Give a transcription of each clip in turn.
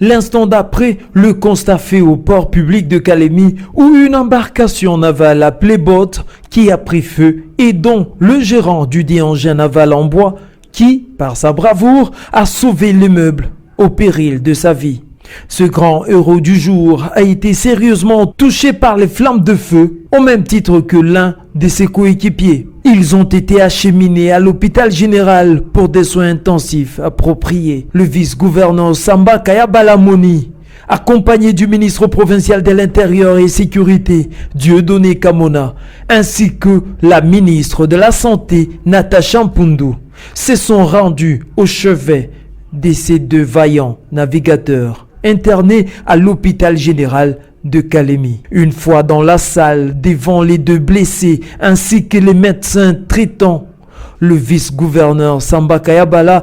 L'instant d'après, le constat fait au port public de Kalemi où une embarcation navale appelée Boat qui a pris feu et dont le gérant du dit engin naval en bois qui, par sa bravoure, a sauvé l'immeuble au péril de sa vie. Ce grand héros du jour a été sérieusement touché par les flammes de feu, au même titre que l'un de ses coéquipiers. Ils ont été acheminés à l'hôpital général pour des soins intensifs appropriés. Le vice-gouverneur Samba Kayabala Moni, accompagné du ministre provincial de l'Intérieur et Sécurité, Dieudonné Kamona, ainsi que la ministre de la Santé, Natacha Mpundu, se sont rendus au chevet de ces deux vaillants navigateurs internés à l'hôpital général de Kalemi. Une fois dans la salle, devant les deux blessés ainsi que les médecins traitants, le vice-gouverneur Samba Kayabala,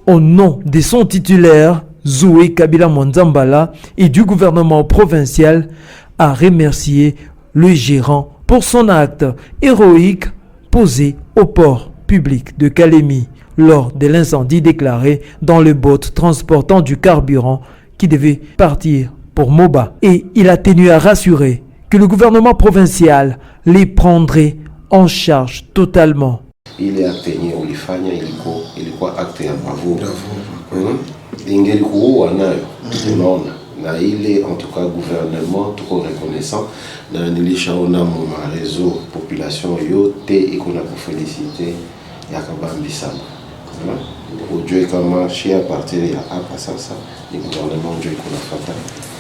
au nom de son titulaire, Zoé Kabila Mwanzambala, et du gouvernement provincial, a remercié le gérant pour son acte héroïque posé au port public de Kalemi lors de l'incendie déclaré dans le boat transportant du carburant qui devait partir pour Moba. Et il a tenu à rassurer que le gouvernement provincial les prendrait en charge totalement. Ile acte yenye ulifanya ilikuwa acte ya bravo. Ingelikuwa nayo tunaona na ile en tout cas gouvernement trop reconnaissant na nilishaona mu réseau population yote iko na kufeliciter ya kabambi sana. Ujue kama shia partir ya hapa sasa ni gouvernement ndio iko nafuata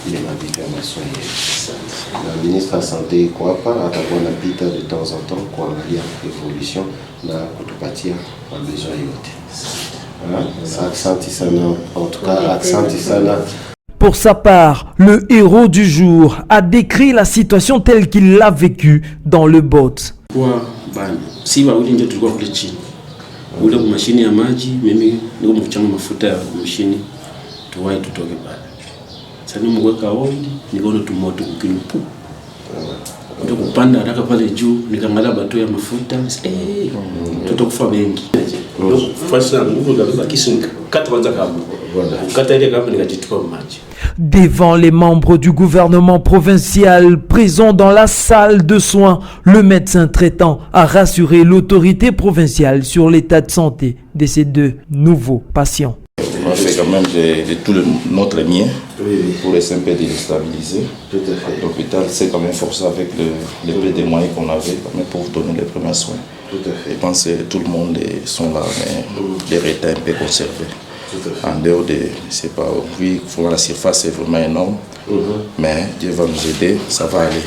ile mabika ya maswali. Na ministre de santé iko hapa atakuwa napita de temps en temps kuangalia evolution na kutupatia besoin yote. En tout cas, accenti sana. Pour sa part, le héros du jour a décrit la situation telle qu'il l'a vécue dans le boat. Si wawili ndio tulikuwa kule chini. Ule mashini ya maji, mimi niko mchanga mafuta ya mashini tuwai tutoke pale. Sasa nimweka oil, nikaona tu moto ukinipu. Ndio kupanda haraka pale juu, nikaangalia bato ya mafuta, tutakufa wengi. Ndio fasa nguvu kabisa kisinga. Kata kwanza kama. Kata ile kama nikajitoa maji. Devant les membres du gouvernement provincial présents dans la salle de soins, le médecin traitant a rassuré l'autorité provinciale sur l'état de santé de ces deux nouveaux patients. On fait quand même de tout notre mien pour essayer un peu de les stabiliser. L'hôpital s'est quand même forcé avec les peu de moyens qu'on avait quand même pour donner les premiers soins. Je pense que tout le monde sont là, mais les retards un peu conservés. En dehors de, c'est pas, oui, la surface est vraiment énorme, mais Dieu va nous aider, ça va aller.